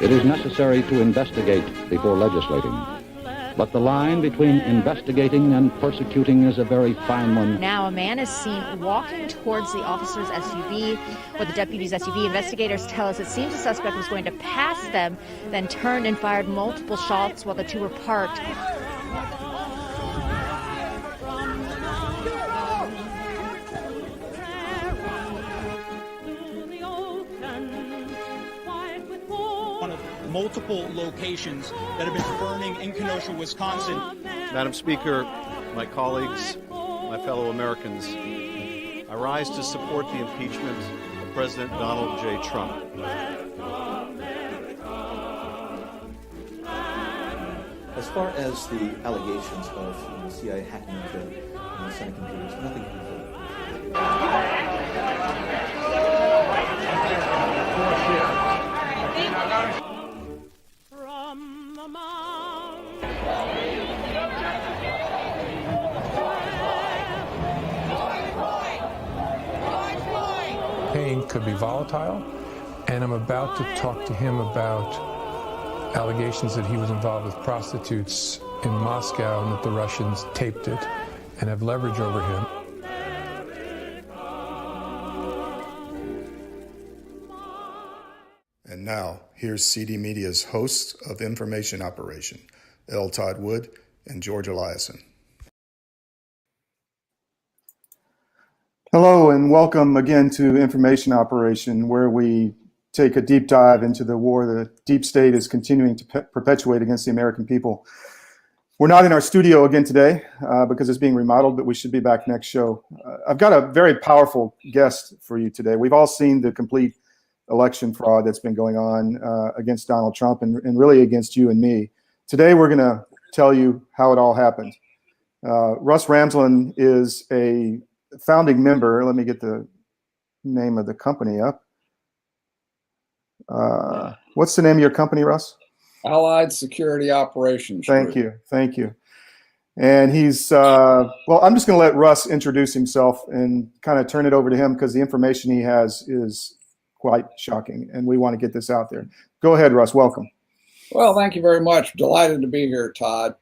It is necessary to investigate before legislating. But the line between investigating and persecuting is a very fine one. Now a man is seen walking towards the officer's SUV, or the deputy's SUV. Investigators tell us it seems the suspect was going to pass them, then turned and fired multiple shots while the two were parked. Multiple locations that have been burning in Kenosha, Wisconsin. Madam Speaker, my colleagues, my fellow Americans, I rise to support the impeachment of President Donald J. Trump. As far as the allegations of CIA hacking into Senate computers, nothing Pain could be volatile, and I'm about to talk to him about allegations that he was involved with prostitutes in Moscow and that the Russians taped it and have leverage over him. And now, here's CD Media's hosts of Information Operation, L. Todd Wood and George Eliason. Hello, and welcome again to Information Operation, where we take a deep dive into the war the deep state is continuing to perpetuate against the American people. We're not in our studio again today because it's being remodeled, but we should be back next show. I've got a very powerful guest for you today. We've all seen the complete election fraud that's been going on against Donald Trump and really against you and me. Today, we're going to tell you how it all happened. Russ Ramsland is a founding member. Let me get the name of the company up. What's the name of your company, Russ? Allied Security Operations. Thank you. Thank you. And he's, well, I'm just going to let Russ introduce himself and kind of turn it over to him because the information he has is quite shocking, and we want to get this out there. Go ahead, Russ. Welcome. Well, thank you very much. Delighted to be here, Todd.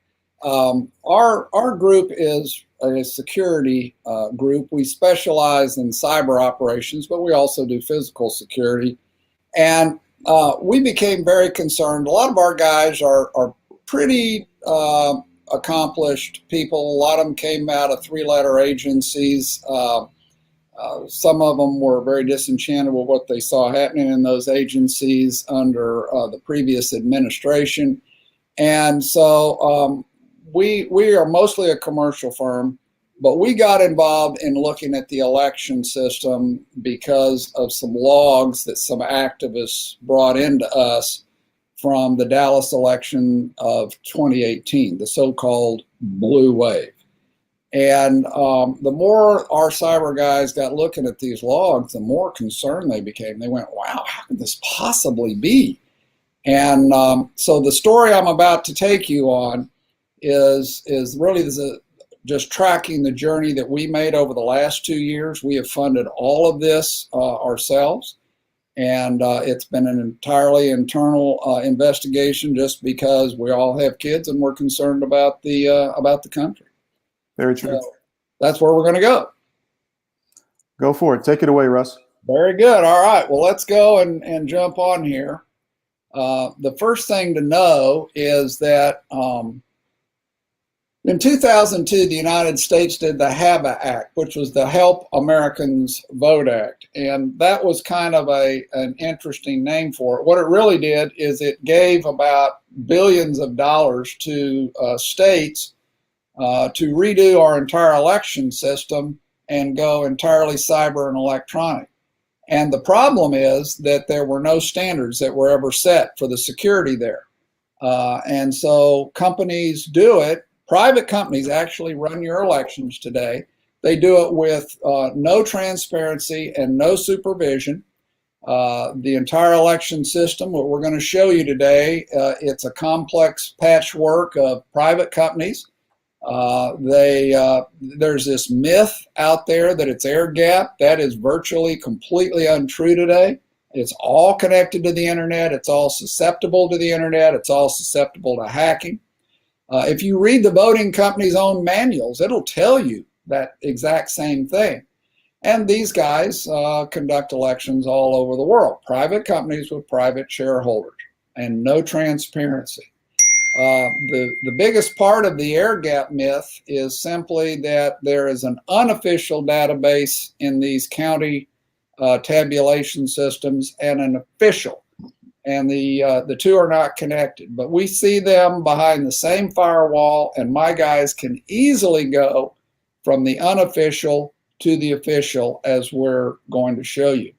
Our group is a security group. We specialize in cyber operations, but we also do physical security. And we became very concerned. A lot of our guys are pretty accomplished people. A lot of them came out of three-letter agencies. Some of them were very disenchanted with what they saw happening in those agencies under the previous administration. And so we are mostly a commercial firm, but we got involved in looking at the election system because of some logs that some activists brought into us from the Dallas election of 2018, the so-called blue wave. And the more our cyber guys got looking at these logs, the more concerned they became. They went, wow, how could this possibly be? And so the story I'm about to take you on is really just tracking the journey that we made over the last 2 years. We have funded all of this ourselves. And it's been an entirely internal investigation just because we all have kids and we're concerned about the country. Very true. So that's where we're going to go. Go for it. Take it away, Russ. Very good. All right. Well, let's go and jump on here. The first thing to know is that in 2002, the United States did the HAVA Act, which was the Help Americans Vote Act. And that was kind of an interesting name for it. What it really did is it gave about billions of dollars to states to redo our entire election system and go entirely cyber and electronic. And the problem is that there were no standards that were ever set for the security there. And so companies do it. Private companies actually run your elections today. They do it with no transparency and no supervision. The entire election system, what we're going to show you today, it's a complex patchwork of private companies. There's this myth out there that it's air gap. That is virtually completely untrue today. It's all connected to the internet. It's all susceptible to the internet. It's all susceptible to hacking. If you read the voting company's own manuals, it'll tell you that exact same thing. And these guys conduct elections all over the world. Private companies with private shareholders and no transparency. The biggest part of the air gap myth is simply that there is an unofficial database in these county tabulation systems and an official, and the two are not connected. But we see them behind the same firewall, and my guys can easily go from the unofficial to the official, as we're going to show you.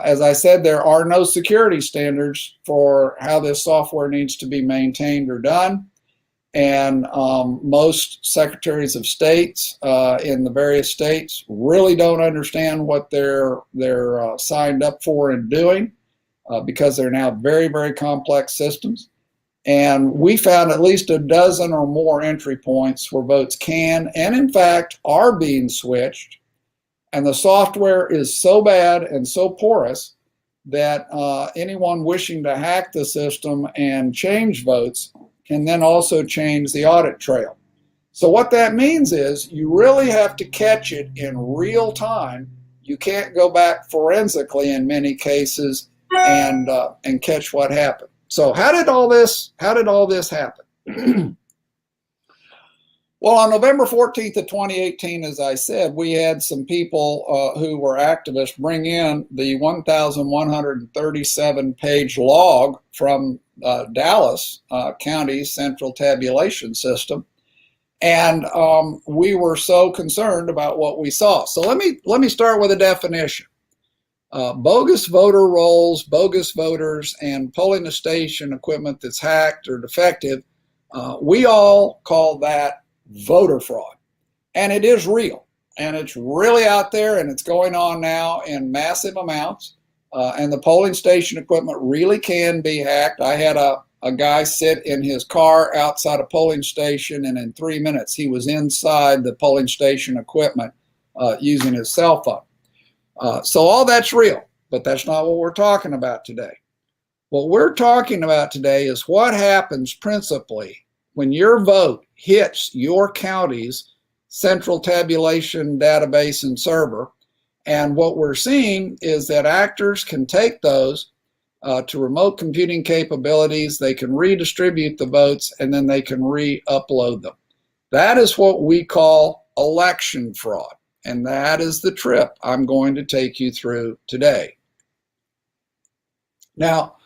As I said, there are no security standards for how this software needs to be maintained or done. And most secretaries of states in the various states really don't understand what they're signed up for and doing because they're now very, very complex systems. And we found at least a dozen or more entry points where votes can and in fact are being switched. And the software is so bad and so porous that anyone wishing to hack the system and change votes can then also change the audit trail. So what that means is you really have to catch it in real time. You can't go back forensically in many cases and catch what happened. So how did all this happen? Well, on November 14th of 2018, as I said, we had some people who were activists bring in the 1,137 page log from Dallas County's central tabulation system. And we were so concerned about what we saw. So let me start with a definition. Bogus voter rolls, bogus voters, and polling station equipment that's hacked or defective, we all call that voter fraud. And it is real. And it's really out there, and it's going on now in massive amounts. And the polling station equipment really can be hacked. I had a guy sit in his car outside a polling station, and in 3 minutes he was inside the polling station equipment using his cell phone. So all that's real, but that's not what we're talking about today. What we're talking about today is what happens principally when your vote hits your county's central tabulation database and server. And what we're seeing is that actors can take those to remote computing capabilities, they can redistribute the votes, and then they can re-upload them. That is what we call election fraud. And that is the trip I'm going to take you through today. Now,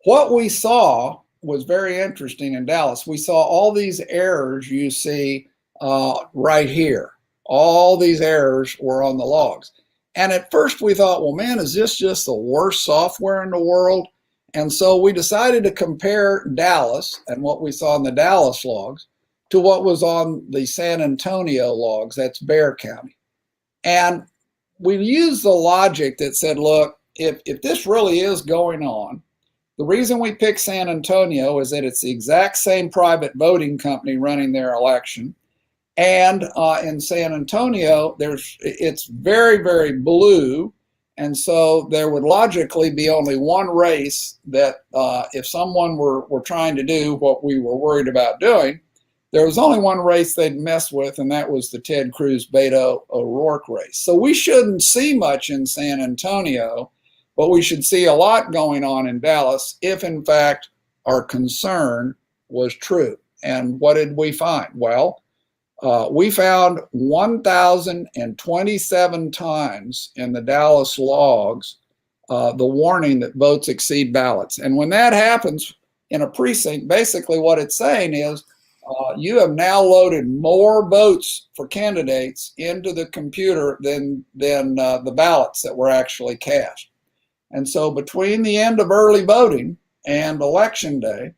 what we saw was very interesting in Dallas. We saw all these errors you see right here. All these errors were on the logs. And at first we thought, well, man, is this just the worst software in the world? And so we decided to compare Dallas and what we saw in the Dallas logs to what was on the San Antonio logs, that's Bexar County. And we used the logic that said, look, if this really is going on, the reason we picked San Antonio is that it's the exact same private voting company running their election. And in San Antonio, it's very, very blue. And so there would logically be only one race that if someone were trying to do what we were worried about doing, there was only one race they'd mess with, and that was the Ted Cruz-Beto O'Rourke race. So we shouldn't see much in San Antonio, but we should see a lot going on in Dallas if, in fact, our concern was true. And what did we find? Well, we found 1,027 times in the Dallas logs the warning that votes exceed ballots. And when that happens in a precinct, basically what it's saying is you have now loaded more votes for candidates into the computer than the ballots that were actually cast. And so between the end of early voting and election day,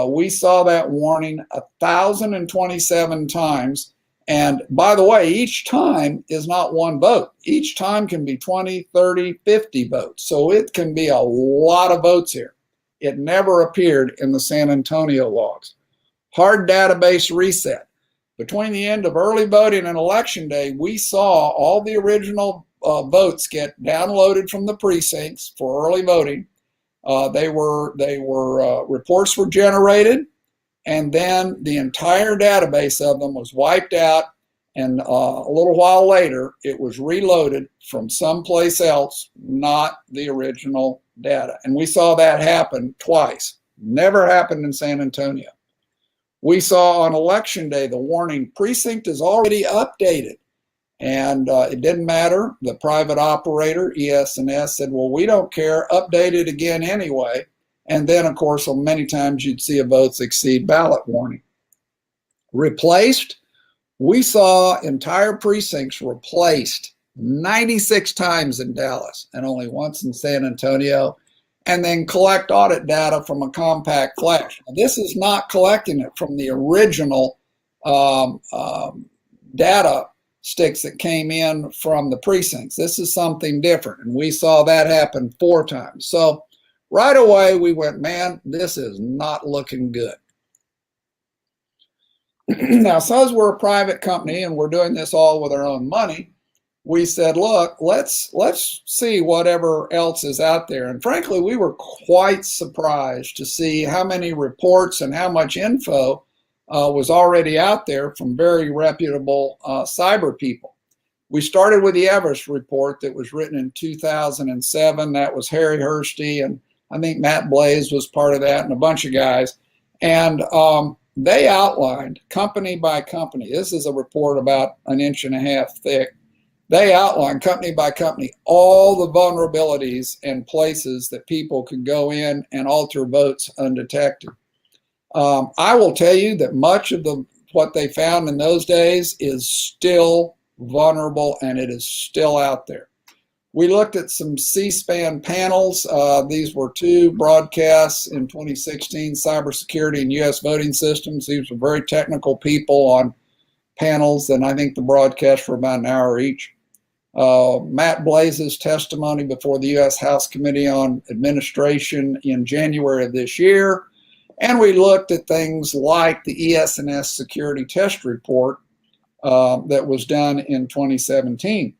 we saw that warning 1,027 times. And by the way, each time is not one vote. Each time can be 20, 30, 50 votes. So it can be a lot of votes here. It never appeared in the San Antonio logs. Hard database reset. Between the end of early voting and election day, we saw all the original votes get downloaded from the precincts for early voting. Reports were generated, and then the entire database of them was wiped out, and a little while later it was reloaded from someplace else, not the original data. And we saw that happen twice. Never happened in San Antonio. We saw on election day the warning, precinct is already updated. And it didn't matter. The private operator, ES&S, said, well, we don't care, update it again anyway. And then, of course, many times you'd see a votes exceed ballot warning. Replaced, we saw entire precincts replaced 96 times in Dallas and only once in San Antonio, and then collect audit data from a compact flash. Now, this is not collecting it from the original data sticks that came in from the precincts. This is something different, and we saw that happen 4 times. So right away we went, man, this is not looking good. Now, since we're a private company and we're doing this all with our own money, we said, look, let's see whatever else is out there. And frankly, we were quite surprised to see how many reports and how much info was already out there from very reputable cyber people. We started with the Everest report that was written in 2007. That was 𝚑𝚘𝚘𝚑, and I think Matt Blaze was part of that, and a bunch of guys. And they outlined company by company. This is a report about 1.5 inches thick. They outlined company by company all the vulnerabilities and places that people could go in and alter votes undetected. I will tell you that much of what they found in those days is still vulnerable, and it is still out there. We looked at some C-SPAN panels. These were 2 broadcasts in 2016, cybersecurity and U.S. voting systems. These were very technical people on panels, and I think the broadcasts were about 1 hour each. Matt Blaze's testimony before the U.S. House Committee on Administration in January of this year. And we looked at things like the ES&S security test report that was done in 2017.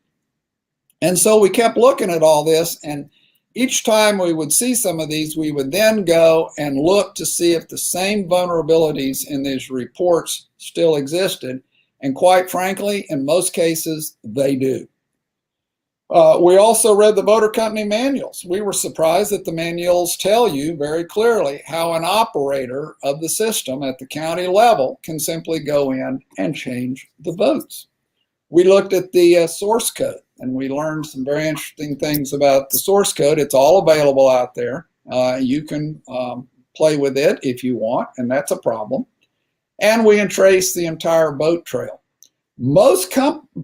And so we kept looking at all this, and each time we would see some of these, we would then go and look to see if the same vulnerabilities in these reports still existed. And quite frankly, in most cases, they do. We also read the voter company manuals. We were surprised that the manuals tell you very clearly how an operator of the system at the county level can simply go in and change the votes. We looked at the source code, and we learned some very interesting things about the source code. It's all available out there. You can play with it if you want, and that's a problem. And we traced the entire vote trail. Most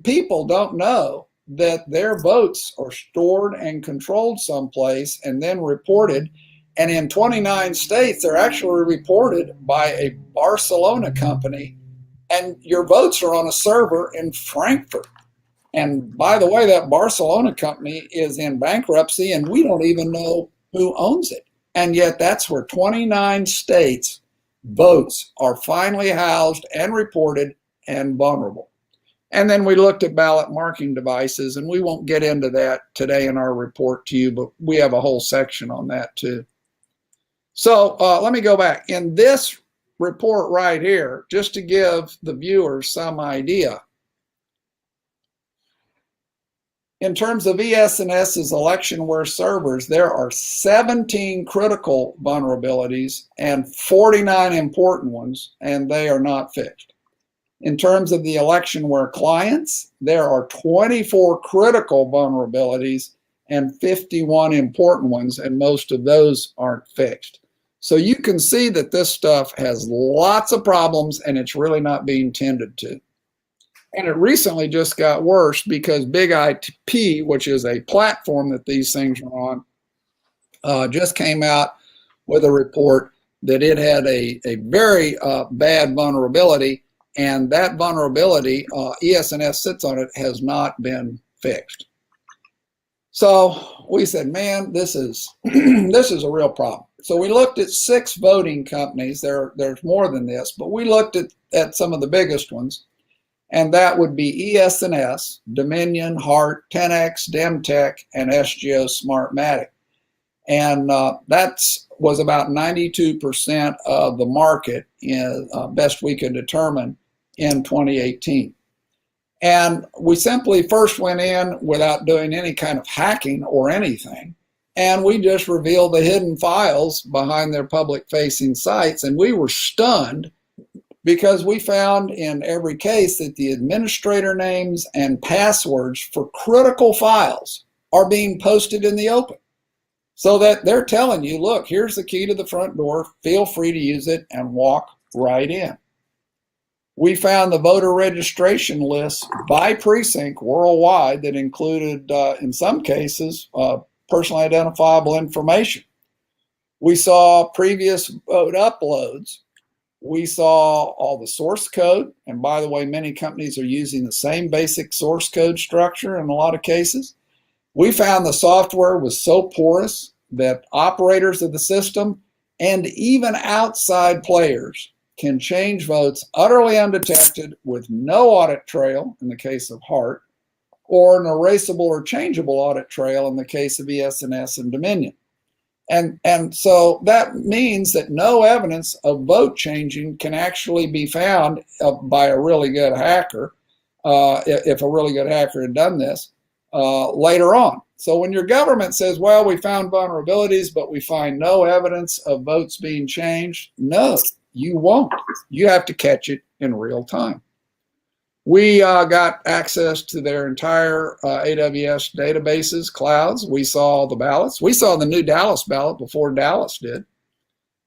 people don't know that their votes are stored and controlled someplace and then reported. And in 29 states, they're actually reported by a Barcelona company, and your votes are on a server in Frankfurt. And by the way, that Barcelona company is in bankruptcy, and we don't even know who owns it. And yet that's where 29 states votes are finally housed and reported and vulnerable. And then we looked at ballot marking devices, and we won't get into that today in our report to you, but we have a whole section on that too. So let me go back. In this report right here, just to give the viewers some idea, in terms of ES&S's electionware servers, there are 17 critical vulnerabilities and 49 important ones, and they are not fixed. In terms of the electionware clients, there are 24 critical vulnerabilities and 51 important ones, and most of those aren't fixed. So you can see that this stuff has lots of problems, and it's really not being tended to. And it recently just got worse because Big IP, which is a platform that these things are on, just came out with a report that it had a very bad vulnerability, and that vulnerability, ES&S sits on it, has not been fixed. So we said, man, this is this is a real problem. So we looked at 6 voting companies. There's more than this, but we looked at some of the biggest ones. And that would be ES&S, Dominion, Hart, 10X, Demtech, and SGO Smartmatic. And that was about 92% of the market, in, best we could determine, in 2018. And we simply first went in without doing any kind of hacking or anything, and we just revealed the hidden files behind their public-facing sites, and we were stunned because we found in every case that the administrator names and passwords for critical files are being posted in the open. So that they're telling you, look, here's the key to the front door, feel free to use it and walk right in. We found the voter registration lists by precinct worldwide that included, in some cases, personally identifiable information. We saw previous vote uploads. We saw all the source code, and by the way, many companies are using the same basic source code structure in a lot of cases. We found the software was so porous that operators of the system and even outside players can change votes utterly undetected with no audit trail in the case of Hart, or an erasable or changeable audit trail in the case of ES&S and Dominion. And so that means that no evidence of vote changing can actually be found by a really good hacker, if a really good hacker had done this, later on. So when your government says, well, we found vulnerabilities, but we find no evidence of votes being changed, no, you won't. You have to catch it in real time. We got access to their entire AWS databases, clouds. We saw the ballots. We saw the new Dallas ballot before Dallas did.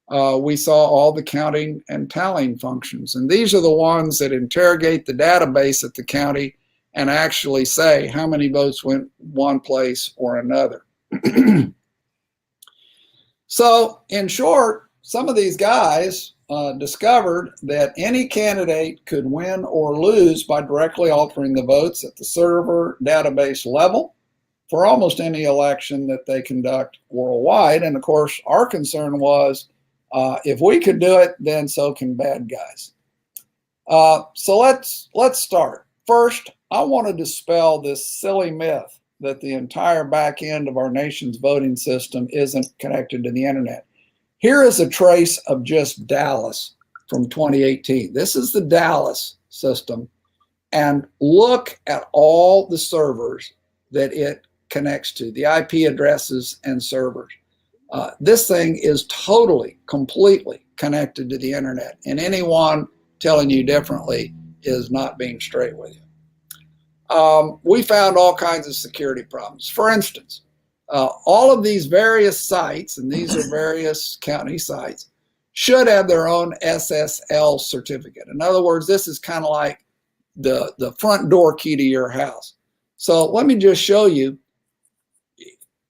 We saw all the counting and tallying functions. And these are the ones that interrogate the database at the county and actually say how many votes went one place or another. So in short, some of these guys discovered that any candidate could win or lose by directly altering the votes at the server database level for almost any election that they conduct worldwide. And of course, our concern was, if we could do it, then so can bad guys. So let's start. First, I want to dispel this silly myth that the entire back end of our nation's voting system isn't connected to the internet. Here is a trace of just Dallas from 2018. This is the Dallas system, and look at all the servers that it connects to, the IP addresses and servers. This thing is totally, completely connected to the internet, and anyone telling you differently is not being straight with you. We found all kinds of security problems. For instance, all of these various sites, and these are various county sites, should have their own SSL certificate. In other words, this is kind of like the front door key to your house. So let me just show you.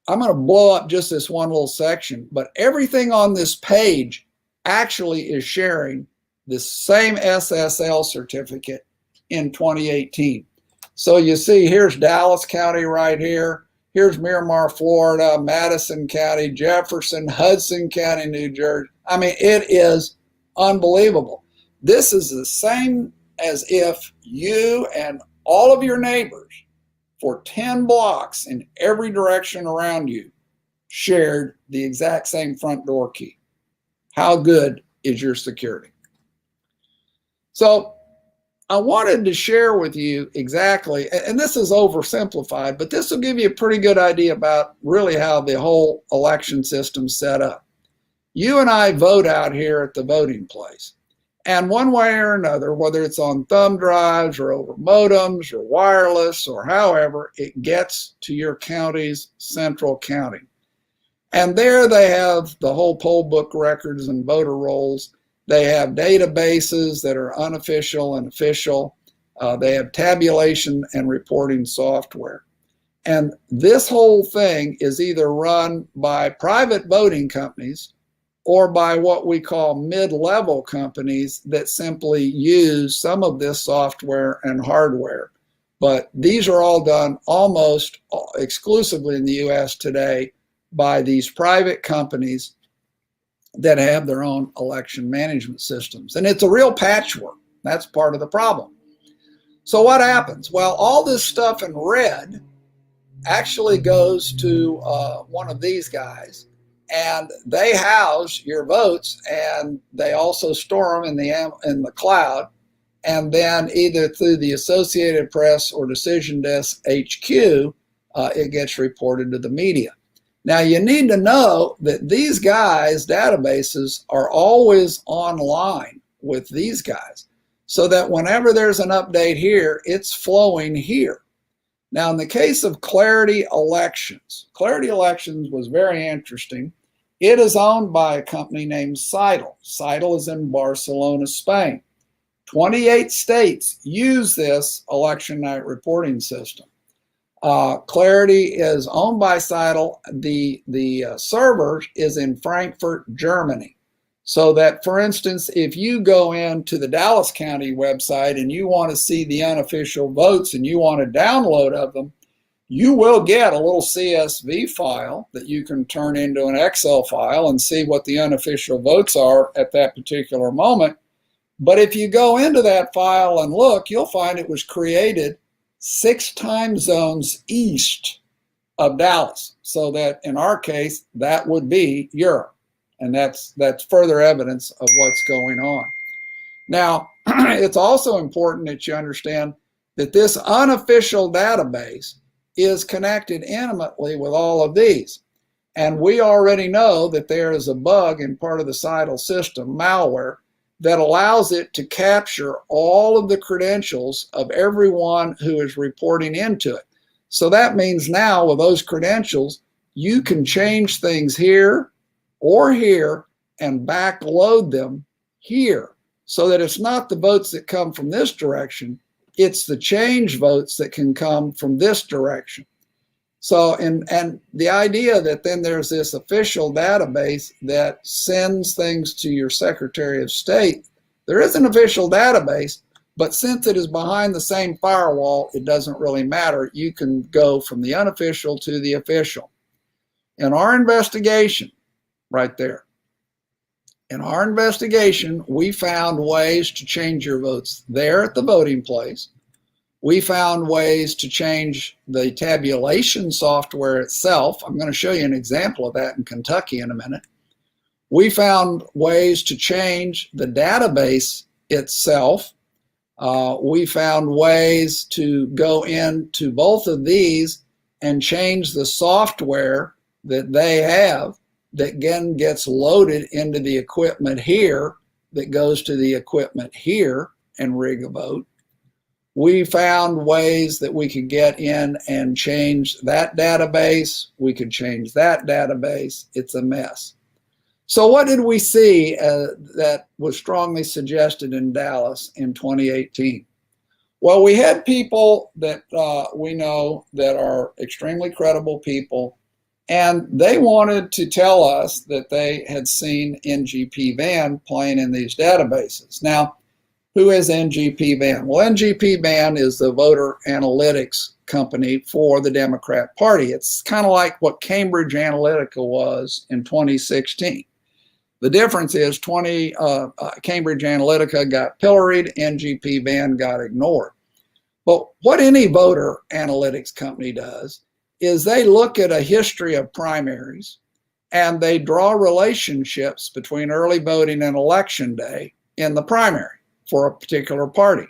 I'm going to blow up just this one little section, but everything on this page actually is sharing the same SSL certificate in 2018. So you see, here's Dallas County right here. Here's Miramar, Florida, Madison County, Jefferson, Hudson County, New Jersey. I mean, it is unbelievable. This is the same as if you and all of your neighbors for 10 blocks in every direction around you shared the exact same front door key. How good is your security? So I wanted to share with you exactly, and this is oversimplified, but this will give you a pretty good idea about really how the whole election system's set up. You and I vote out here at the voting place. And one way or another, whether it's on thumb drives or over modems or wireless or however, it gets to your county's central counting. And there they have the whole poll book records and voter rolls. They have databases that are unofficial and official. They have tabulation and reporting software. And this whole thing is either run by private voting companies or by what we call mid-level companies that simply use some of this software and hardware. But these are all done almost exclusively in the US today by these private companies that have their own election management systems. And it's a real patchwork. That's part of the problem. So what happens? Well, all this stuff in red actually goes to one of these guys, and they house your votes, and they also store them in the cloud, and then either through the Associated Press or Decision Desk HQ, it gets reported to the media. Now, you need to know that these guys' databases are always online with these guys, so that whenever there's an update here, it's flowing here. Now, in the case of Clarity Elections was very interesting. It is owned by a company named 𝚘𝚘 𝚘𝚘 is in Barcelona, Spain. 28 states use this election night reporting system. Clarity is owned by 𝚘𝚘. The server is in Frankfurt, Germany. So that, for instance, if you go into the Dallas County website and you want to see the unofficial votes and you want a download of them, you will get a little CSV file that you can turn into an Excel file and see what the unofficial votes are at that particular moment. But if you go into that file and look, you'll find it was created 6 time zones east of Dallas. So that in our case, that would be Europe. And that's further evidence of what's going on. Now, it's also important that you understand that this unofficial database is connected intimately with all of these. And we already know that there is a bug in part of the 𝚘𝚘 system, malware, that allows it to capture all of the credentials of everyone who is reporting into it. So that means now with those credentials, you can change things here or here and backload them here, so that it's not the votes that come from this direction, it's the change votes that can come from this direction. So, and the idea that then there's this official database that sends things to your Secretary of State, there is an official database, but since it is behind the same firewall, it doesn't really matter. You can go from the unofficial to the official. In our investigation, right there, in our investigation, we found ways to change your votes there at the voting place. We found ways to change the tabulation software itself. I'm going to show you an example of that in Kentucky in a minute. We found ways to change the database itself. We found ways to go into both of these and change the software that they have that again gets loaded into the equipment here that goes to the equipment here and rig a vote. We found ways that we could get in and change that database. We could change that database. It's a mess. So what did we see that was strongly suggested in Dallas in 2018? Well, we had people that we know that are extremely credible people, and they wanted to tell us that they had seen NGP-Van playing in these databases. Now, who is NGP-Van? Well, NGP-Van is the voter analytics company for the Democrat Party. It's kind of like what Cambridge Analytica was in 2016. The difference is Cambridge Analytica got pilloried, NGP-Van got ignored. But what any voter analytics company does is they look at a history of primaries and they draw relationships between early voting and election day in the primary for a particular party.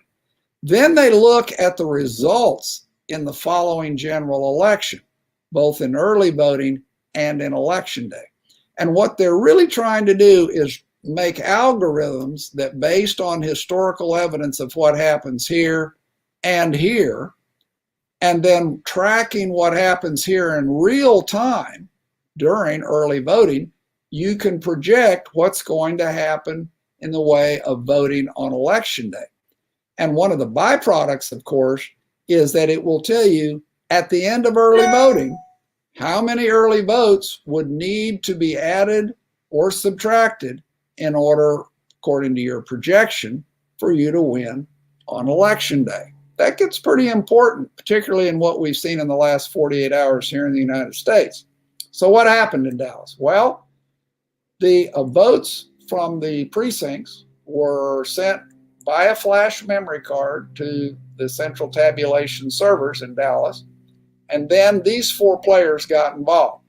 Then they look at the results in the following general election, both in early voting and in election day. And what they're really trying to do is make algorithms that, based on historical evidence of what happens here and here, and then tracking what happens here in real time during early voting, you can project what's going to happen in the way of voting on election day. And one of the byproducts, of course, is that it will tell you at the end of early voting how many early votes would need to be added or subtracted in order, according to your projection, for you to win on election day. That gets pretty important, particularly in what we've seen in the last 48 hours here in the United States. So what happened in Dallas? Well, the votes from the precincts were sent by a flash memory card to the central tabulation servers in Dallas. And then these 4 players got involved.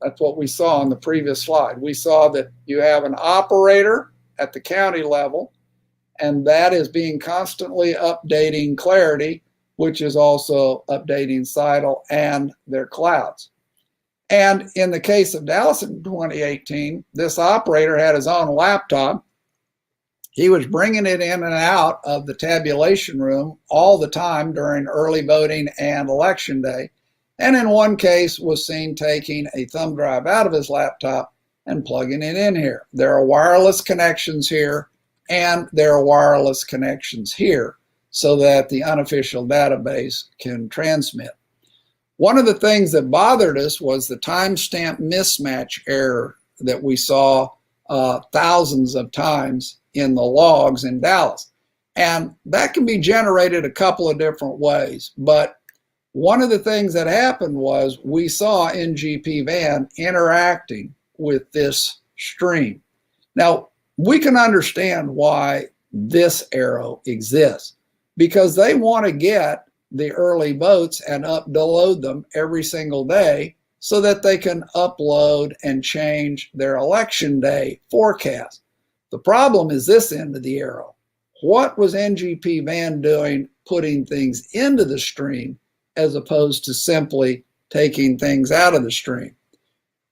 That's what we saw on the previous slide. We saw that you have an operator at the county level, and that is being constantly updating Clarity, which is also updating 𝚘𝚘 and their clouds. And in the case of Dallas in 2018, this operator had his own laptop. He was bringing it in and out of the tabulation room all the time during early voting and election day. And in one case was seen taking a thumb drive out of his laptop and plugging it in here. There are wireless connections here, and there are wireless connections here so that the unofficial database can transmit. One of the things that bothered us was the timestamp mismatch error that we saw thousands of times in the logs in Dallas. And that can be generated a couple of different ways. But one of the things that happened was we saw NGP-VAN interacting with this stream. Now, we can understand why this arrow exists, because they want to get the early votes and upload them every single day so that they can upload and change their election day forecast. The problem is this end of the arrow. What was NGP-VAN doing putting things into the stream as opposed to simply taking things out of the stream?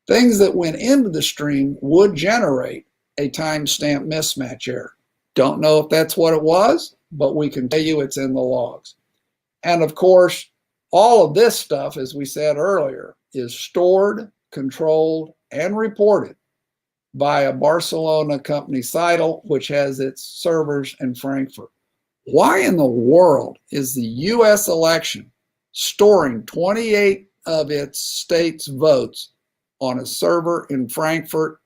Things that went into the stream would generate a timestamp mismatch error. Don't know if that's what it was, but we can tell you it's in the logs. And of course, all of this stuff, as we said earlier, is stored, controlled, and reported by a Barcelona company, 𝚘𝚘, which has its servers in Frankfurt. Why in the world is the US election storing 28 of its state's votes on a server in Frankfurt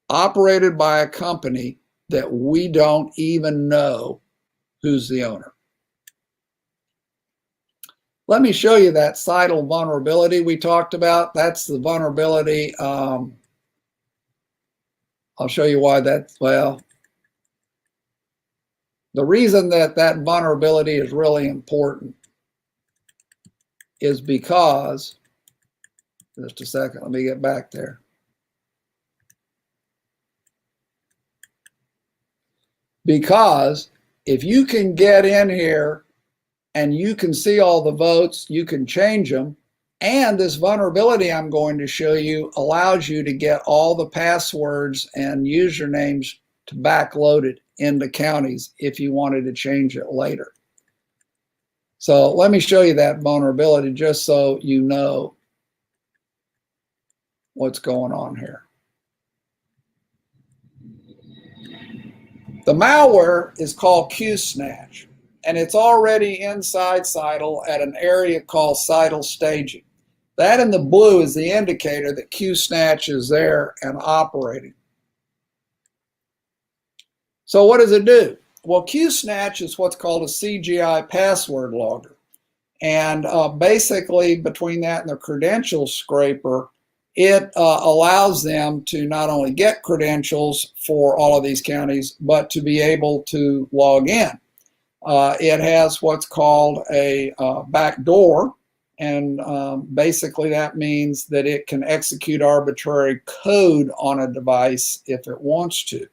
operated by a company that we don't even know who's the owner? Let me show you that 𝚘𝚘 vulnerability we talked about. That's the vulnerability. I'll show you why that, well, the reason that that vulnerability is really important is because, just a second, let me get back there. Because if you can get in here and you can see all the votes, you can change them, and this vulnerability I'm going to show you allows you to get all the passwords and usernames to backload it into counties if you wanted to change it later. So let me show you that vulnerability just so you know what's going on here. The malware is called 𝚑𝚘, and it's already inside 𝚘𝚘 at an area called 𝚘𝚘 staging. That in the blue is the indicator that 𝚑𝚘 is there and operating. So what does it do? Well, 𝚑𝚘 is what's called a CGI password logger. And basically between that and the credentials scraper, it allows them to not only get credentials for all of these counties, but to be able to log in. It has what's called a backdoor, and basically that means that it can execute arbitrary code on a device if it wants to.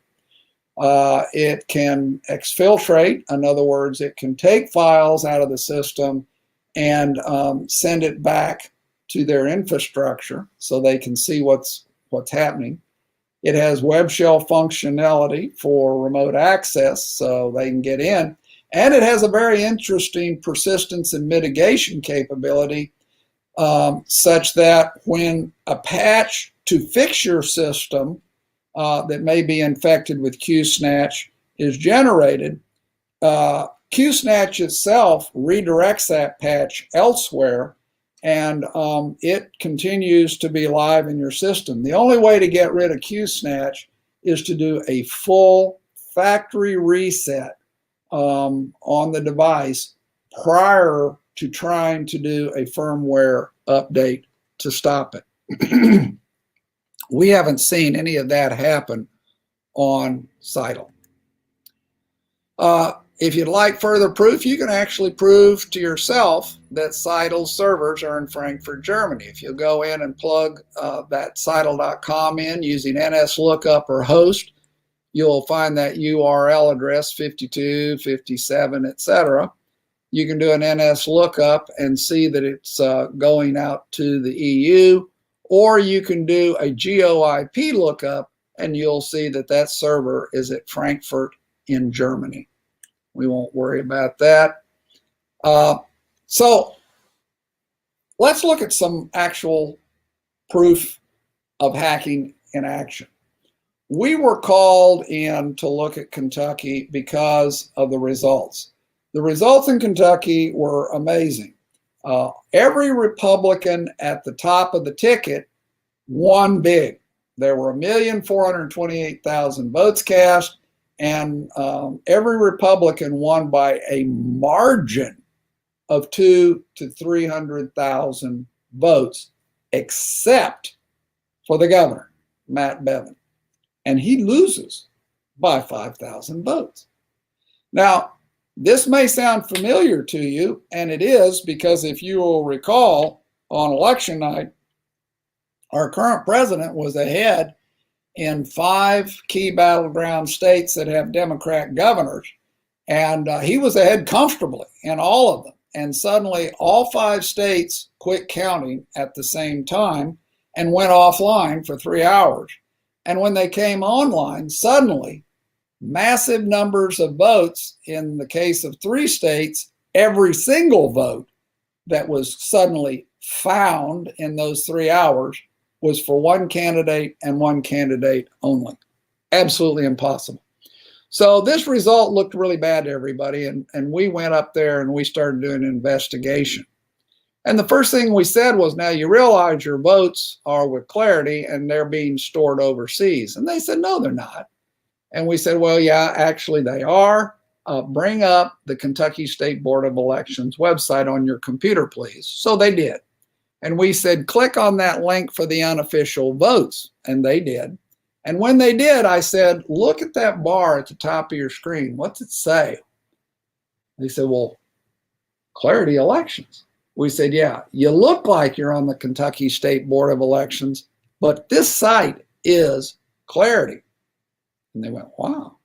It can exfiltrate, in other words, it can take files out of the system and send it back to their infrastructure so they can see what's happening. It has web shell functionality for remote access so they can get in. And it has a very interesting persistence and mitigation capability such that when a patch to fix your system that may be infected with 𝚑𝚘 is generated, 𝚑𝚘 itself redirects that patch elsewhere, and it continues to be live in your system. The only way to get rid of 𝚑𝚘 is to do a full factory reset on the device prior to trying to do a firmware update to stop it. We haven't seen any of that happen on 𝚘𝚘. If you'd like further proof, you can actually prove to yourself that Cidal's servers are in Frankfurt, Germany. If you go in and plug that cidal.com in using NSLOOKUP or host, you'll find that URL address 52, 57, etc. You can do an NSLOOKUP and see that it's going out to the EU, or you can do a GeoIP lookup and you'll see that that server is at Frankfurt in Germany. We won't worry about that. So let's look at some actual proof of hacking in action. We were called in to look at Kentucky because of the results. The results in Kentucky were amazing. Every Republican at the top of the ticket won big. There were 1,428,000 votes cast, and every Republican won by a margin of 200,000 to 300,000 votes, except for the governor, Matt Bevin. And he loses by 5,000 votes. Now, this may sound familiar to you, and it is, because if you will recall, on election night, our current president was ahead in 5 key battleground states that have Democrat governors, and he was ahead comfortably in all of them. And suddenly all 5 states quit counting at the same time and went offline for 3 hours. And when they came online, suddenly massive numbers of votes. In the case of 3 states, every single vote that was suddenly found in those 3 hours was for one candidate and one candidate only. Absolutely impossible. So this result looked really bad to everybody, and we went up there and we started doing an investigation. And the first thing we said was, now you realize your votes are with Clarity and they're being stored overseas. And they said, no, they're not. And we said, well, yeah, actually they are. Bring up the Kentucky State Board of Elections website on your computer, please. So they did. And we said, click on that link for the unofficial votes. And they did. And when they did, I said, look at that bar at the top of your screen. What's it say? They said, well, Clarity Elections. We said, yeah, you look like you're on the Kentucky State Board of Elections, but this site is Clarity. And they went, wow.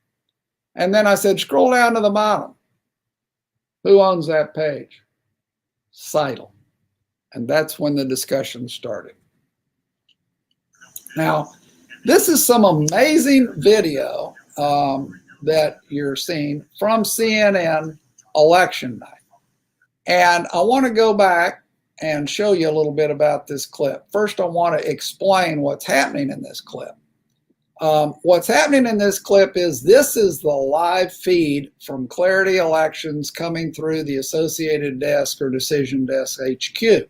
And then I said, scroll down to the bottom. Who owns that page? Cidal. And that's when the discussion started. Now, this is some amazing video that you're seeing from CNN election night. And I want to go back and show you a little bit about this clip. First, I want to explain what's happening in this clip. What's happening in this clip is this is the live feed from Clarity Elections coming through the Associated Desk or Decision Desk HQ.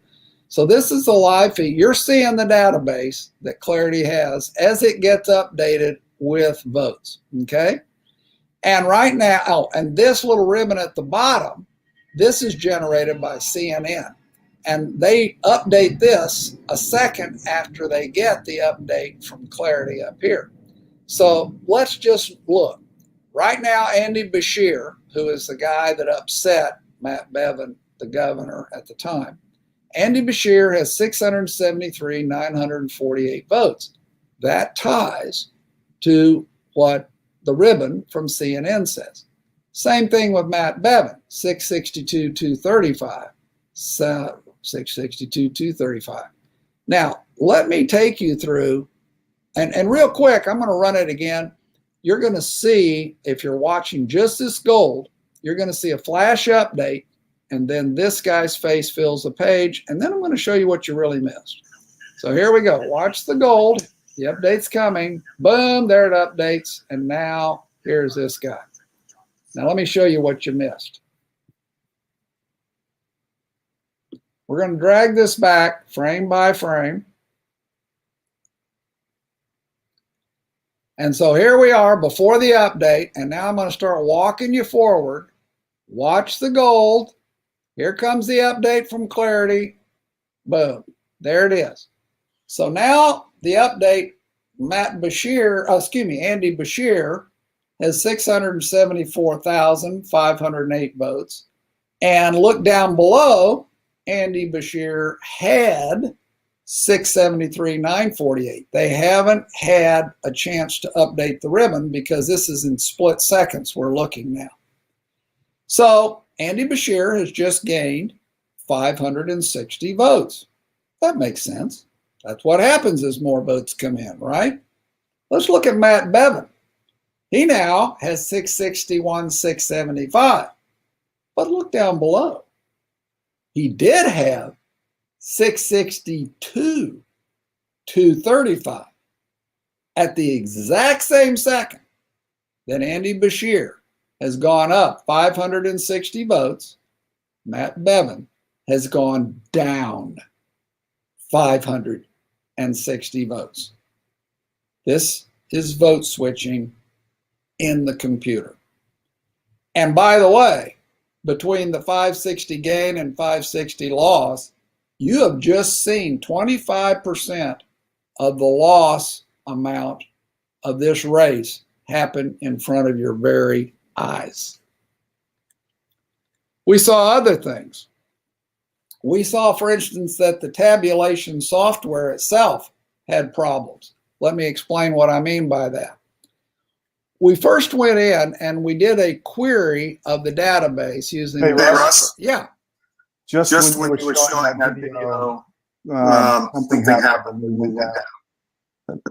So this is the live feed. You're seeing the database that Clarity has as it gets updated with votes, okay? And right now, oh, and this little ribbon at the bottom, this is generated by CNN. And they update this a second after they get the update from Clarity up here. So let's just look. Right now, Andy Beshear, who is the guy that upset Matt Bevin, the governor at the time, Andy Beshear has 673,948 votes. That ties to what the ribbon from CNN says. Same thing with Matt Bevin, 662,235. 662,235. Now, let me take you through, and real quick, I'm going to run it again. You're going to see, if you're watching just this gold, you're going to see a flash update, and then this guy's face fills the page, and then I'm going to show you what you really missed. So here we go. Watch the gold. The update's coming. Boom, there it updates, and now here's this guy. Now let me show you what you missed. We're going to drag this back frame by frame. And so here we are before the update, and now I'm going to start walking you forward. Watch the gold. Here comes the update from Clarity. Boom. There it is. So now the update, Andy Beshear has 674,508 votes. And look down below, 𝚑𝚘𝚎𝚑 had 673,948. They haven't had a chance to update the ribbon because this is in split seconds we're looking now. So 𝚑𝚘𝚎 has just gained 560 votes. That makes sense. That's what happens as more votes come in, right? Let's look at Matt Bevin. He now has 661,675. But look down below. He did have 662,235 at the exact same second that 𝚑𝚘𝚎 has gone up 560 votes. Matt Bevin has gone down 560 votes. This is vote switching in the computer. And by the way, between the 560 gain and 560 loss, you have just seen 25% of the loss amount of this race happen in front of your very eyes. We saw other things. We saw, for instance, that the tabulation software itself had problems. Let me explain what I mean by that. We first went in and we did a query of the database using... Hey, Russ? Yeah. Just when you were showing that video, something happened when we went down.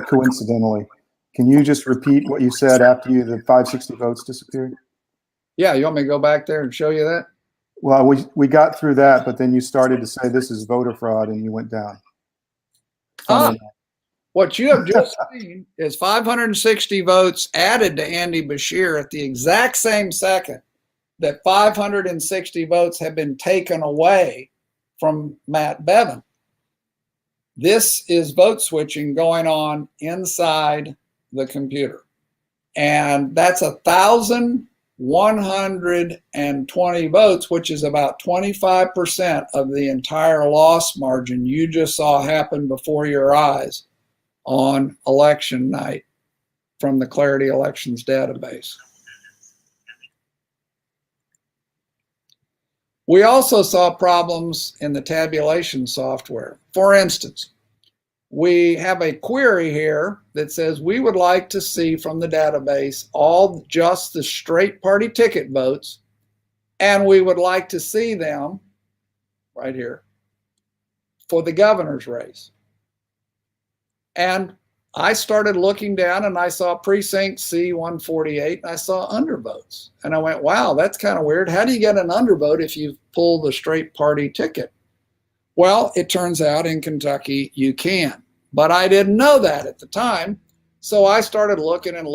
Coincidentally. Can you just repeat what you said after the 560 votes disappeared? Yeah, you want me to go back there and show you that? Well, we got through that, but then you started to say this is voter fraud and you went down. What you have just seen is 560 votes added to 𝚑𝚘𝚎𝚑 at the exact same second that 560 votes have been taken away from Matt Bevin. This is vote switching going on inside the computer. And that's 1,120 votes, which is about 25% of the entire loss margin you just saw happen before your eyes on election night from the Clarity Elections database. We also saw problems in the tabulation software. For instance, we have a query here that says we would like to see from the database all just the straight party ticket votes, and we would like to see them right here for the governor's race. And I started looking down and I saw precinct C148 and I saw undervotes. And I went, wow, that's kind of weird. How do you get an undervote if you pull the straight party ticket? Well, it turns out in Kentucky you can. But I didn't know that at the time. So I started looking and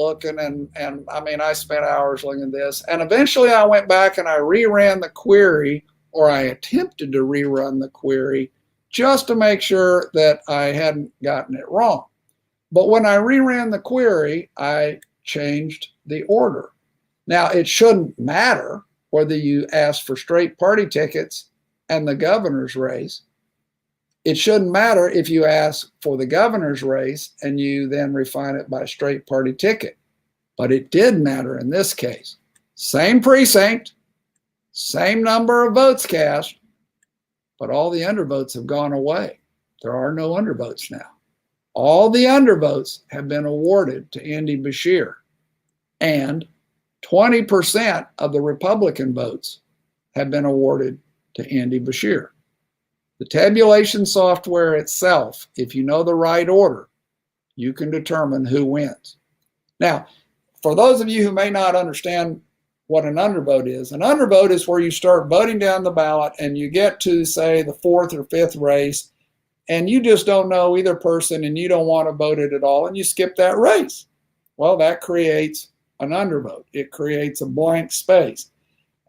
I mean, I spent hours looking at this. And eventually I went back and I reran the query, or I attempted to rerun the query, just to make sure that I hadn't gotten it wrong. But when I reran the query, I changed the order. Now, it shouldn't matter whether you ask for straight party tickets and the governor's race. It shouldn't matter if you ask for the governor's race and you then refine it by straight party ticket. But it did matter in this case. Same precinct, same number of votes cast, but all the undervotes have gone away. There are no undervotes now. All the undervotes have been awarded to 𝚑𝚘𝚎𝚑, and 20% of the Republican votes have been awarded to 𝚑𝚘𝚎. The tabulation software itself, if you know the right order, you can determine who wins. Now, for those of you who may not understand what an undervote is where you start voting down the ballot and you get to, say, the fourth or fifth race, and you just don't know either person and you don't want to vote it at all, and you skip that race. Well, that creates an undervote. It creates a blank space.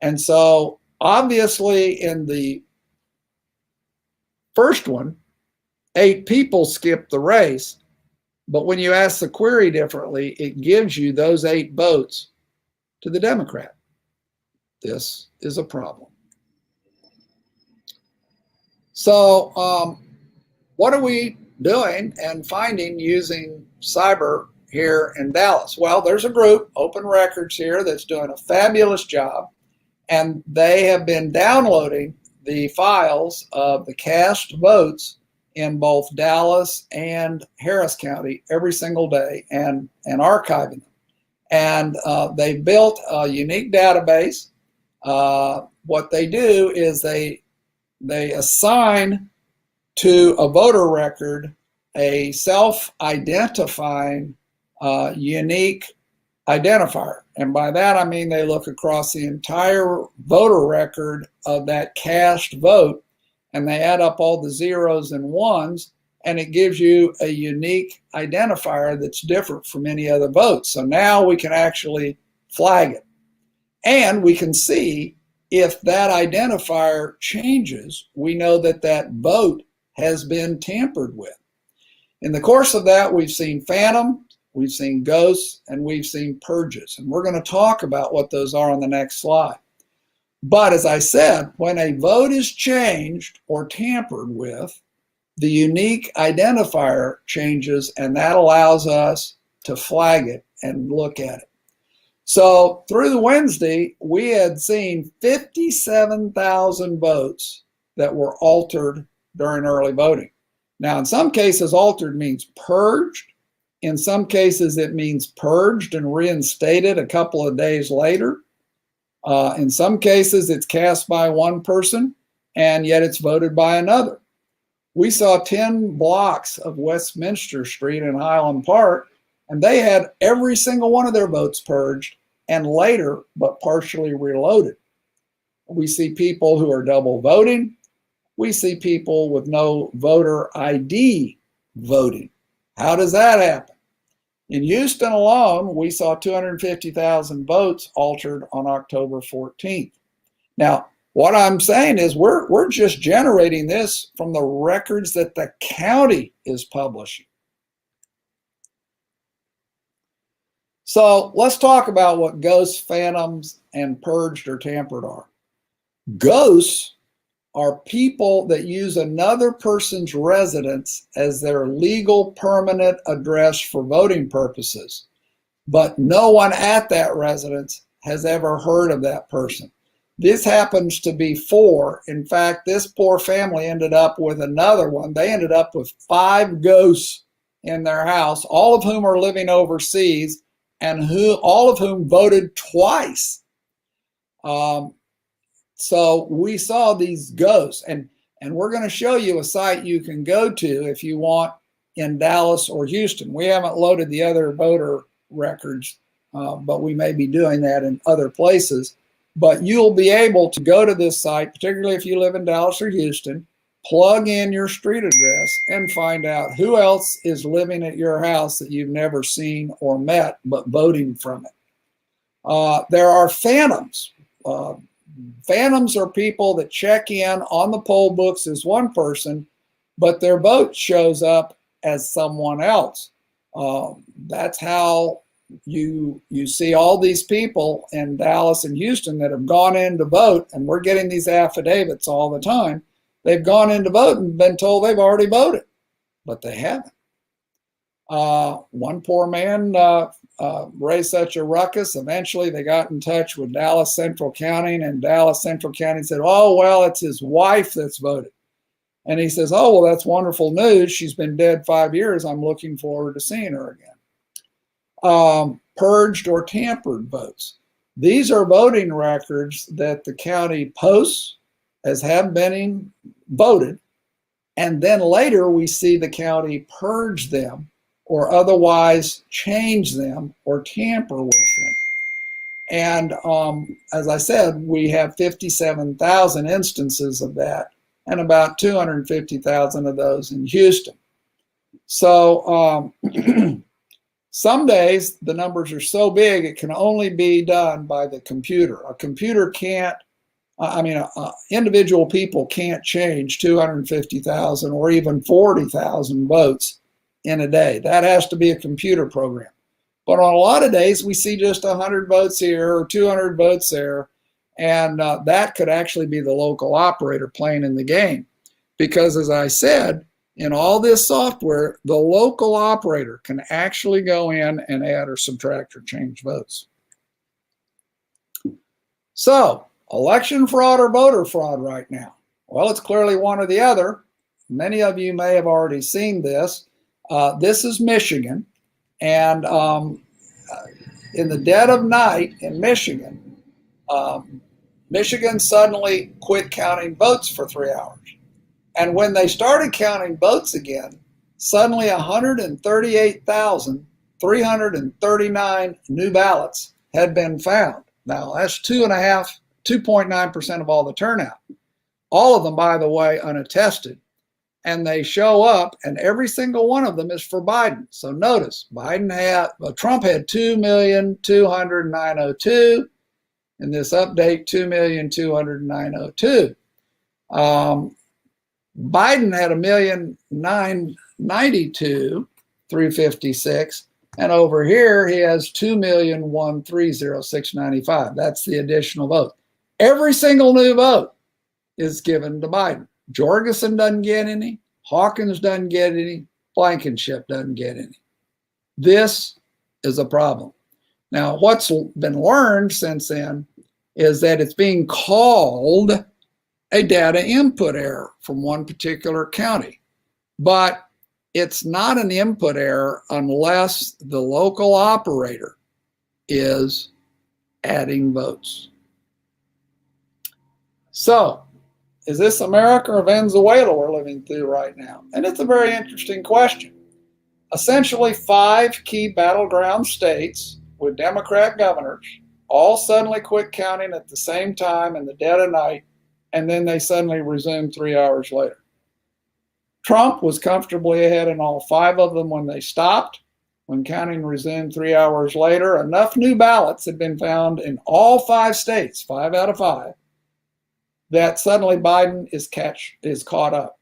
And so obviously in the first one, 8 people skipped the race, but when you ask the query differently, it gives you those 8 votes to the Democrat. This is a problem. So what are we doing and finding using cyber here in Dallas? Well, there's a group, Open Records here, that's doing a fabulous job, and they have been downloading the files of the cast votes in both Dallas and Harris County every single day and archiving them. And they built a unique database. What they do is they assign to a voter record a self-identifying unique identifier. And by that I mean they look across the entire voter record of that cast vote, and they add up all the zeros and ones, and it gives you a unique identifier that's different from any other vote. So now we can actually flag it. And we can see if that identifier changes, we know that that vote has been tampered with. In the course of that, we've seen phantom, we've seen ghosts, and we've seen purges. And we're going to talk about what those are on the next slide. But as I said, when a vote is changed or tampered with, the unique identifier changes, and that allows us to flag it and look at it. So through the Wednesday, we had seen 57,000 votes that were altered during early voting. Now, in some cases, altered means purged. In some cases, it means purged and reinstated a couple of days later. In some cases, it's cast by one person, and yet it's voted by another. We saw 10 blocks of Westminster Street in Highland Park, and they had every single one of their votes purged and later, but partially reloaded. We see people who are double voting. We see people with no voter ID voting. How does that happen? In Houston alone, we saw 250,000 votes altered on October 14th. Now, what I'm saying is we're just generating this from the records that the county is publishing. So let's talk about what ghosts, phantoms, and purged or tampered are. Ghosts are people that use another person's residence as their legal permanent address for voting purposes, but no one at that residence has ever heard of that person. This happens to be 4. In fact, this poor family ended up with another one. They ended up with 5 ghosts in their house, all of whom are living overseas, and all of whom voted twice. So we saw these ghosts, and we're going to show you a site you can go to if you want in Dallas or Houston. We haven't loaded the other voter records, but we may be doing that in other places. But you'll be able to go to this site, particularly if you live in Dallas or Houston, plug in your street address and find out who else is living at your house that you've never seen or met, but voting from it. There are phantoms. Phantoms are people that check in on the poll books as one person, but their vote shows up as someone else. That's how you see all these people in Dallas and Houston that have gone in to vote, and we're getting these affidavits all the time. They've gone in to vote and been told they've already voted, but they haven't. One poor man raised such a ruckus. Eventually, they got in touch with Dallas Central County, and Dallas Central County said, "Oh, well, it's his wife that's voted." And he says, "Oh, well, that's wonderful news. She's been dead 5 years. I'm looking forward to seeing her again." Purged or tampered votes. These are voting records that the county posts as have been voted, and then later we see the county purge them or otherwise change them or tamper with them. And as I said, we have 57,000 instances of that, and about 250,000 of those in Houston. So some days the numbers are so big it can only be done by the computer. A computer can't, individual people can't change 250,000 or even 40,000 votes in a day. That has to be a computer program. But on a lot of days, we see just 100 votes here or 200 votes there, and that could actually be the local operator playing in the game. Because as I said, in all this software, the local operator can actually go in and add or subtract or change votes. So, election fraud or voter fraud right now? Well, it's clearly one or the other. Many of you may have already seen this. This is Michigan, and in the dead of night in Michigan, Michigan suddenly quit counting votes for 3 hours. And when they started counting votes again, suddenly 138,339 new ballots had been found. Now, that's 2.9% of all the turnout. All of them, by the way, unattested. And they show up, and every single one of them is for Biden. So notice, Trump had 2,200,902. In this update, 2,200,902. Biden had 1,992,356, and over here he has 2,130,695. That's the additional vote. Every single new vote is given to Biden. Jorgensen doesn't get any, Hawkins doesn't get any, Blankenship doesn't get any. This is a problem. Now, what's been learned since then is that it's being called a data input error from one particular county. But it's not an input error unless the local operator is adding votes. So, is this America or Venezuela we're living through right now? And it's a very interesting question. Essentially, 5 key battleground states with Democrat governors all suddenly quit counting at the same time in the dead of night, and then they suddenly resumed 3 hours later. Trump was comfortably ahead in all 5 of them when they stopped. When counting resumed 3 hours later, enough new ballots had been found in all 5 states, 5 out of 5, that suddenly Biden is caught up.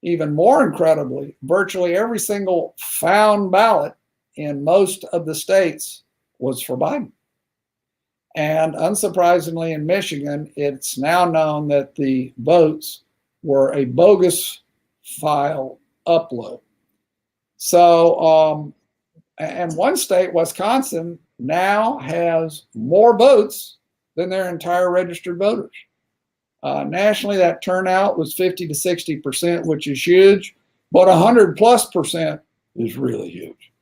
Even more incredibly, virtually every single found ballot in most of the states was for Biden. And unsurprisingly, in Michigan, it's now known that the votes were a bogus file upload. So, and one state, Wisconsin, now has more votes than their entire registered voters. Nationally, that turnout was 50 to 60%, which is huge, but 100+% is really huge.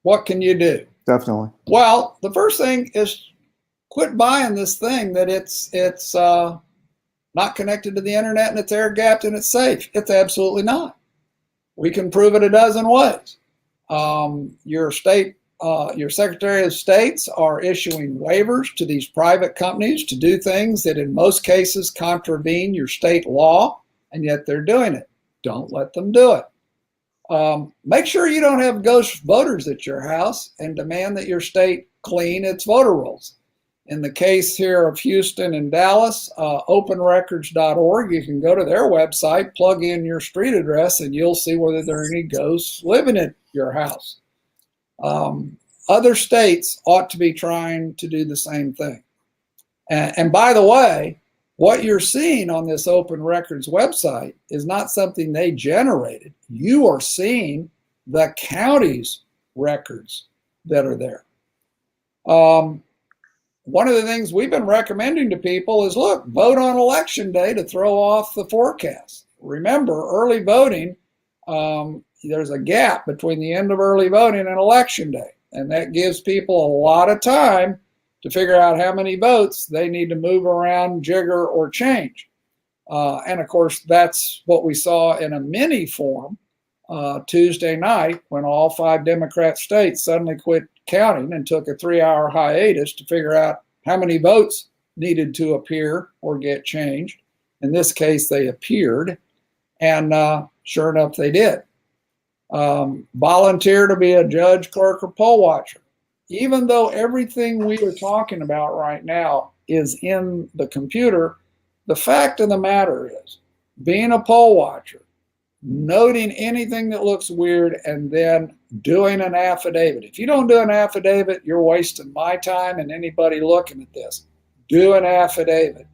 What can you do? Definitely. Well, the first thing is quit buying this thing that it's not connected to the internet and it's air gapped and it's safe. It's absolutely not. We can prove it a dozen ways. Your Secretary of States are issuing waivers to these private companies to do things that in most cases contravene your state law, and yet they're doing it. Don't let them do it. Make sure you don't have ghost voters at your house and demand that your state clean its voter rolls. In the case here of Houston and Dallas, openrecords.org, you can go to their website, plug in your street address, and you'll see whether there are any ghosts living at your house. Other states ought to be trying to do the same thing. And by the way, what you're seeing on this Open Records website is not something they generated. You are seeing the county's records that are there. One of the things we've been recommending to people is, look, vote on election day to throw off the forecast. Remember, early voting, there's a gap between the end of early voting and election day. And that gives people a lot of time to figure out how many votes they need to move around, jigger, or change. And of course, that's what we saw in a mini form Tuesday night when all 5 Democrat states suddenly quit counting and took a 3-hour hiatus to figure out how many votes needed to appear or get changed. In this case, they appeared, and sure enough, they did. Volunteer to be a judge, clerk, or poll watcher. Even though everything we are talking about right now is in the computer, the fact of the matter is, being a poll watcher, noting anything that looks weird, and then doing an affidavit. If you don't do an affidavit, you're wasting my time and anybody looking at this. Do an affidavit.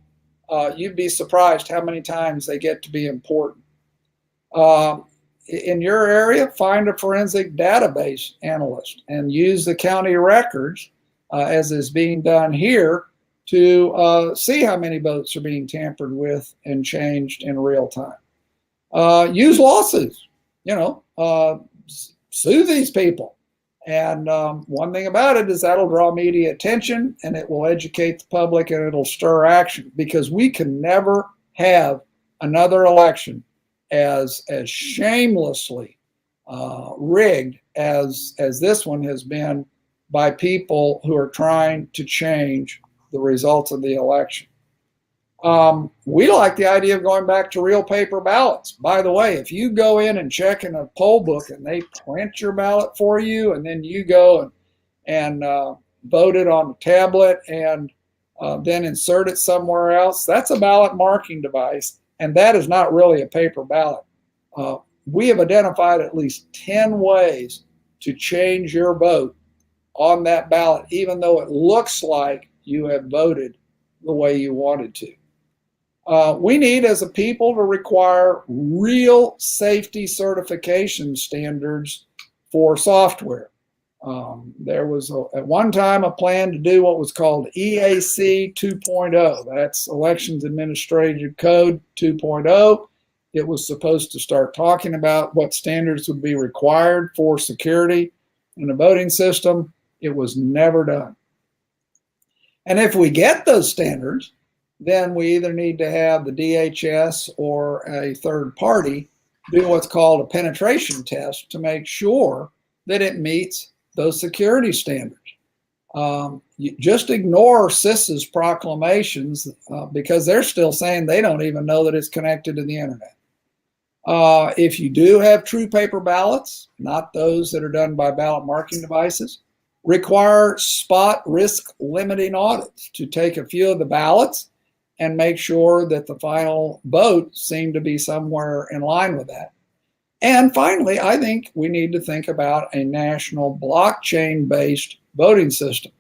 you'd be surprised how many times they get to be important. In your area, find a forensic database analyst and use the county records, as is being done here, to see how many votes are being tampered with and changed in real time. Use lawsuits, sue these people. And one thing about it is that'll draw media attention, and it will educate the public, and it'll stir action, because we can never have another election as shamelessly rigged as this one has been by people who are trying to change the results of the election. We like the idea of going back to real paper ballots. By the way, if you go in and check in a poll book and they print your ballot for you, and then you go and vote it on a tablet and then insert it somewhere else, that's a ballot marking device, and that is not really a paper ballot. We have identified at least 10 ways to change your vote on that ballot, even though it looks like you have voted the way you wanted to. We need, as a people, to require real safety certification standards for software. There was at one time a plan to do what was called EAC 2.0. That's Elections Administrative Code 2.0. It was supposed to start talking about what standards would be required for security in the voting system. It was never done. And if we get those standards, then we either need to have the DHS or a third party do what's called a penetration test to make sure that it meets those security standards. You just ignore CIS's proclamations because they're still saying they don't even know that it's connected to the internet. If you do have true paper ballots, not those that are done by ballot marking devices, require spot risk limiting audits to take a few of the ballots and make sure that the final vote seemed to be somewhere in line with that. And finally, I think we need to think about a national blockchain-based voting system.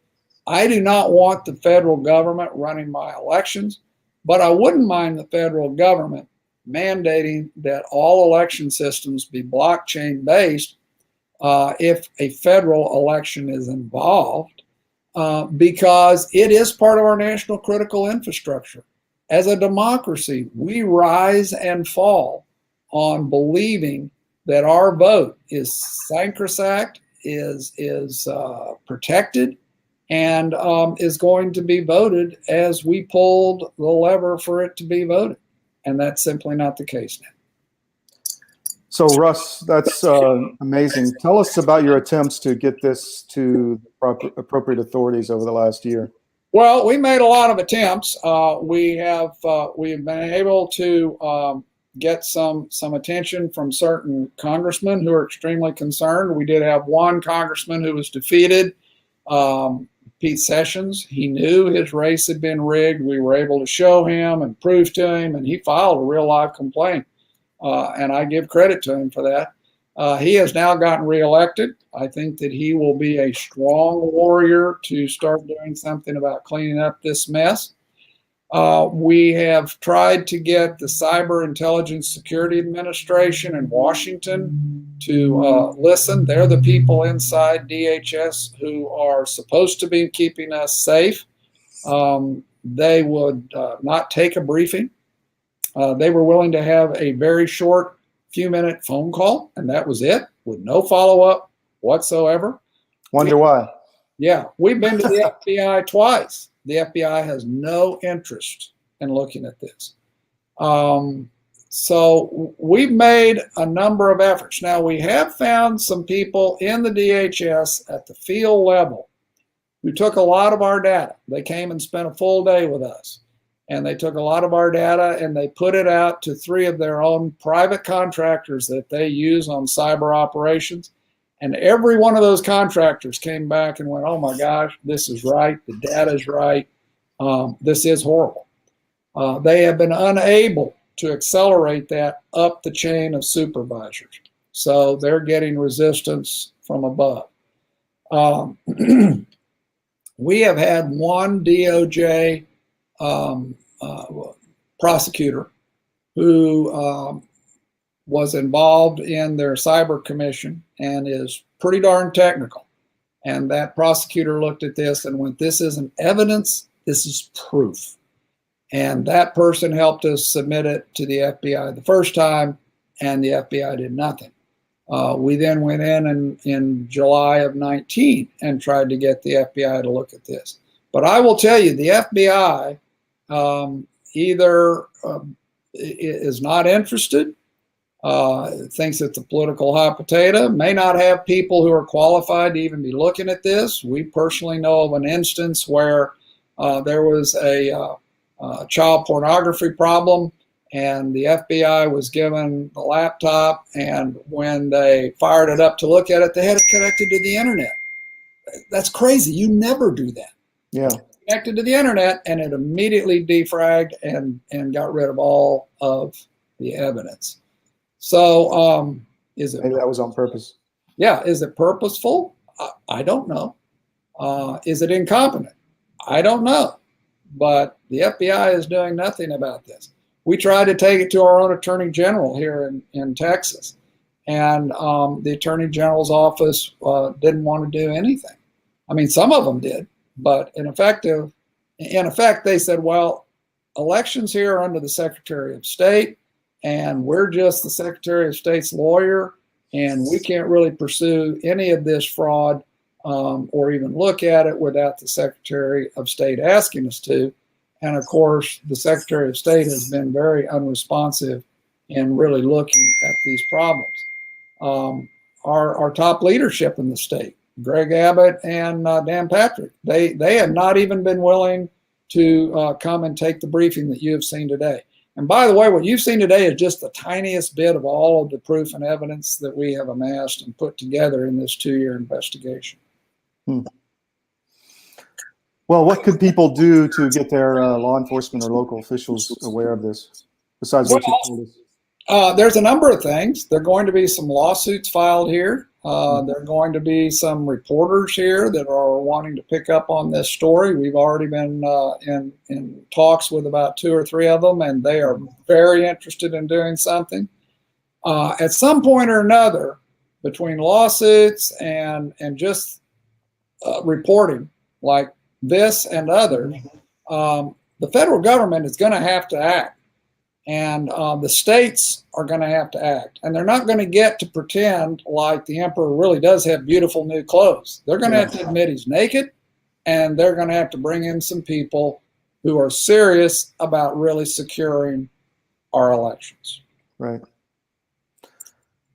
I do not want the federal government running my elections, but I wouldn't mind the federal government mandating that all election systems be blockchain-based if a federal election is involved, because it is part of our national critical infrastructure. As a democracy, we rise and fall on believing that our vote is sacrosanct, is protected, and is going to be voted as we pulled the lever for it to be voted. And that's simply not the case now. So Russ, that's amazing. Tell us about your attempts to get this to appropriate authorities over the last year. Well, we made a lot of attempts. We have been able to get some attention from certain congressmen who are extremely concerned. We did have one congressman who was defeated, Pete Sessions. He knew his race had been rigged. We were able to show him and prove to him, and he filed a real live complaint. And I give credit to him for that. He has now gotten reelected. I think that he will be a strong warrior to start doing something about cleaning up this mess. We have tried to get the Cyber Intelligence Security Administration in Washington to listen. They're the people inside DHS who are supposed to be keeping us safe. They would not take a briefing. They were willing to have a very short few-minute phone call, and that was it, with no follow-up whatsoever. Wonder why? Yeah, we've been to the FBI twice. The FBI has no interest in looking at this. So we've made a number of efforts. Now, we have found some people in the DHS at the field level who took a lot of our data. They came and spent a full day with us. And they took a lot of our data and they put it out to 3 of their own private contractors that they use on cyber operations. And every one of those contractors came back and went, oh my gosh, this is right. The data is right. This is horrible. They have been unable to accelerate that up the chain of supervisors. So they're getting resistance from above. We have had one DOJ prosecutor who was involved in their cyber commission and is pretty darn technical. And that prosecutor looked at this and went, this isn't evidence, this is proof. And that person helped us submit it to the FBI the first time, and the FBI did nothing. We then went in July of 19 and tried to get the FBI to look at this. But I will tell you, the FBI either is not interested, thinks it's a political hot potato, may not have people who are qualified to even be looking at this. We personally know of an instance where there was a child pornography problem, and the FBI was given the laptop, and when they fired it up to look at it, they had it connected to the internet. That's crazy. You never do that. Yeah. Connected to the internet, and it immediately defragged and got rid of all of the evidence. So is it? Maybe that was on purpose. Yeah. Is it purposeful? I don't know. Is it incompetent? I don't know. But the FBI is doing nothing about this. We tried to take it to our own Attorney General here in Texas, and the Attorney General's office didn't want to do anything. I mean, some of them did, but in effect, they said, well, elections here are under the Secretary of State, and we're just the Secretary of State's lawyer, and we can't really pursue any of this fraud or even look at it without the Secretary of State asking us to. And of course, the Secretary of State has been very unresponsive in really looking at these problems. Our top leadership in the state, Greg Abbott and Dan Patrick, they have not even been willing to come and take the briefing that you have seen today. And by the way, what you've seen today is just the tiniest bit of all of the proof and evidence that we have amassed and put together in this 2-year investigation. Well, what could people do to get their law enforcement or local officials aware of this, besides what you told us? There's a number of things. There are going to be some lawsuits filed here. There are going to be some reporters here that are wanting to pick up on this story. We've already been in talks with about 2 or 3 of them, and they are very interested in doing something. At some point or another, between lawsuits and just reporting like this and others, the federal government is going to have to act, and the states are going to have to act, and they're not going to get to pretend like the emperor really does have beautiful new clothes. They're going to have to admit he's naked, and they're going to have to bring in some people who are serious about really securing our elections. Right.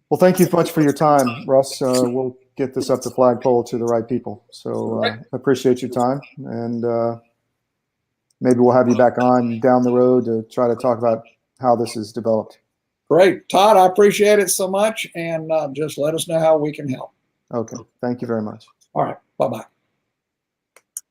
Well, thank you much for your time, Russ. We'll get this up the flagpole to the right people. So appreciate your time, and maybe we'll have you back on down the road to try to talk about how this is developed. Great. Todd, I appreciate it so much, and just let us know how we can help. Okay. Thank you very much. All right. Bye-bye.